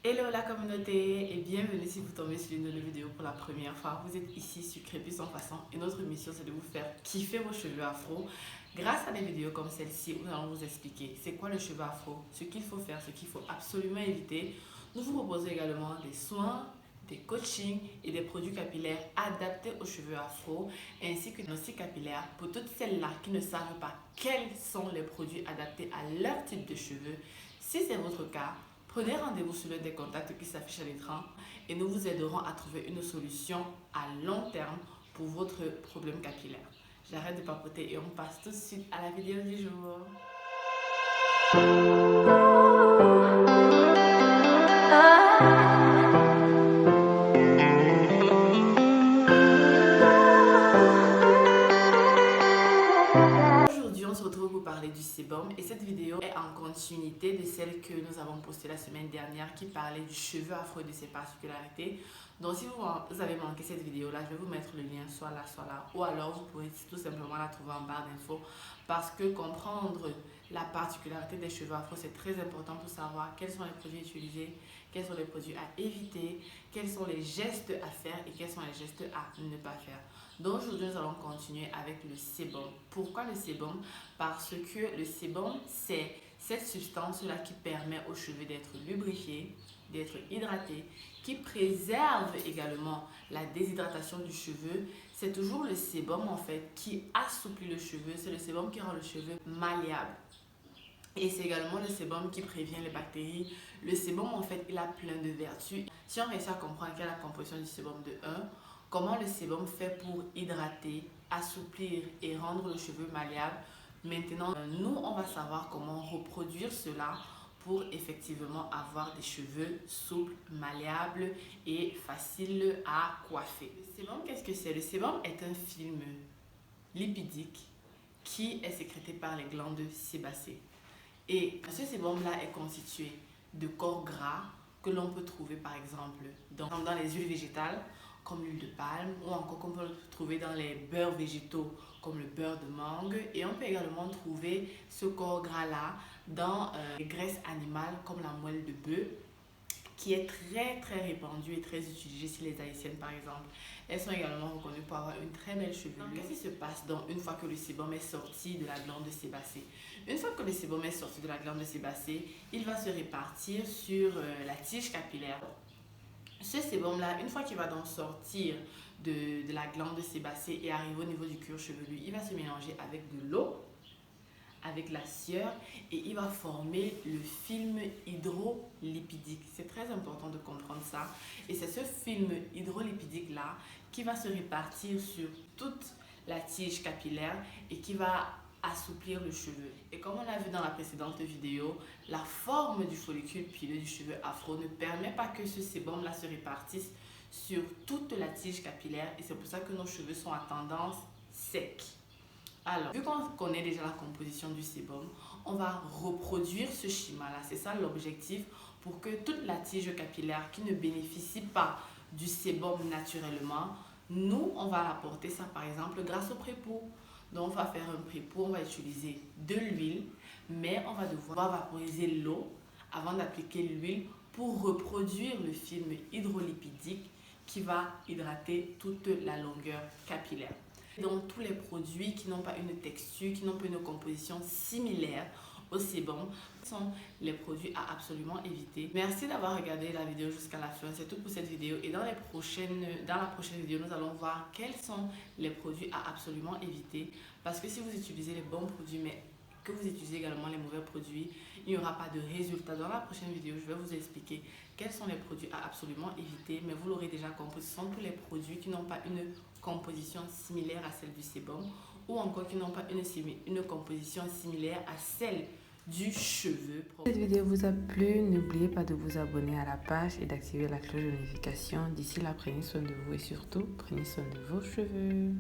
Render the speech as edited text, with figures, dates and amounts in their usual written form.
Hello la communauté et bienvenue si vous tombez sur une nouvelle vidéo pour la première fois. Vous êtes ici sur Crépus en façon et notre mission c'est de vous faire kiffer vos cheveux afro. Grâce à des vidéos comme celle-ci, nous allons vous expliquer c'est quoi le cheveu afro, ce qu'il faut faire, ce qu'il faut absolument éviter. Nous vous proposons également des soins, des coachings et des produits capillaires adaptés aux cheveux afro ainsi que des diagnostics capillaires pour toutes celles-là qui ne savent pas quels sont les produits adaptés à leur type de cheveux. Si c'est votre cas, prenez rendez-vous sur l'un des contacts qui s'affichent à l'écran et nous vous aiderons à trouver une solution à long terme pour votre problème capillaire. J'arrête de papoter et on passe tout de suite à la vidéo du jour. Aujourd'hui, on se retrouve pour parler du sébum et cette vidéo est en continuité de celle que nous avons postée la semaine dernière qui parlait du cheveu afro et de ses particularités. Donc si vous avez manqué cette vidéo là, je vais vous mettre le lien soit là ou alors vous pourrez tout simplement la trouver en barre d'infos parce que comprendre la particularité des cheveux afro c'est très important pour savoir quels sont les produits utilisés, quels sont les produits à éviter, quels sont les gestes à faire et quels sont les gestes à ne pas faire. Donc aujourd'hui nous allons continuer avec le sébum. Pourquoi le sébum? Parce que le sébum c'est cette substance là qui permet aux cheveux d'être lubrifiés, d'être hydratés, qui préserve également la déshydratation du cheveu. C'est toujours le sébum en fait qui assouplit le cheveu, c'est le sébum qui rend le cheveu malléable. Et c'est également le sébum qui prévient les bactéries. Le sébum en fait il a plein de vertus. Si on réussit à comprendre quelle est la composition du sébum de 1, comment le sébum fait pour hydrater, assouplir et rendre le cheveu malléable. Maintenant, nous, on va savoir comment reproduire cela pour effectivement avoir des cheveux souples, malléables et faciles à coiffer. Le sébum, qu'est-ce que c'est? Le sébum est un film lipidique qui est sécrété par les glandes sébacées. Et ce sébum-là est constitué de corps gras que l'on peut trouver par exemple dans les huiles végétales comme l'huile de palme ou encore qu'on peut le trouver dans les beurres végétaux comme le beurre de mangue, et on peut également trouver ce corps gras là dans les graisses animales comme la moelle de bœuf qui est très répandue et très utilisée chez les haïtiennes par exemple. Elles sont également reconnues pour avoir une très belle chevelure. Qu'est-ce qui se passe donc une fois que le sébum est sorti de la glande sébacée? Une fois que le sébum est sorti de la glande sébacée, il va se répartir sur la tige capillaire. Ce sébum là, une fois qu'il va donc sortir de la glande sébacée et arriver au niveau du cuir chevelu, il va se mélanger avec de l'eau, avec la sueur, et il va former le film hydrolipidique. C'est très important de comprendre ça. Et c'est ce film hydrolipidique là qui va se répartir sur toute la tige capillaire et qui va assouplir le cheveu. Et comme on l'a vu dans la précédente vidéo, la forme du follicule pileux du cheveu afro ne permet pas que ce sébum là se répartisse sur toute la tige capillaire et c'est pour ça que nos cheveux sont à tendance sec. Alors, vu qu'on connaît déjà la composition du sébum, on va reproduire ce schéma-là. C'est ça l'objectif, pour que toute la tige capillaire qui ne bénéficie pas du sébum naturellement, nous, on va apporter ça par exemple grâce au pré-pot. Donc, on va faire un pré-pot, on va utiliser de l'huile, mais on va devoir vaporiser l'eau avant d'appliquer l'huile pour reproduire le film hydrolipidique qui va hydrater toute la longueur capillaire. Donc tous les produits qui n'ont pas une texture, qui n'ont pas une composition similaire au sébum sont les produits à absolument éviter. Merci d'avoir regardé la vidéo jusqu'à la fin. C'est tout pour cette vidéo et dans la prochaine vidéo, nous allons voir quels sont les produits à absolument éviter. Parce que si vous utilisez les bons produits, mais que vous utilisez également les mauvais produits, il n'y aura pas de résultat. Dans la prochaine vidéo, je vais vous expliquer quels sont les produits à absolument éviter, mais vous l'aurez déjà compris, ce sont tous les produits qui n'ont pas une composition similaire à celle du sébum ou encore qui n'ont pas une composition similaire à celle du cheveu. Si cette vidéo vous a plu, n'oubliez pas de vous abonner à la page et d'activer la cloche de notification. D'ici là, prenez soin de vous et surtout, prenez soin de vos cheveux.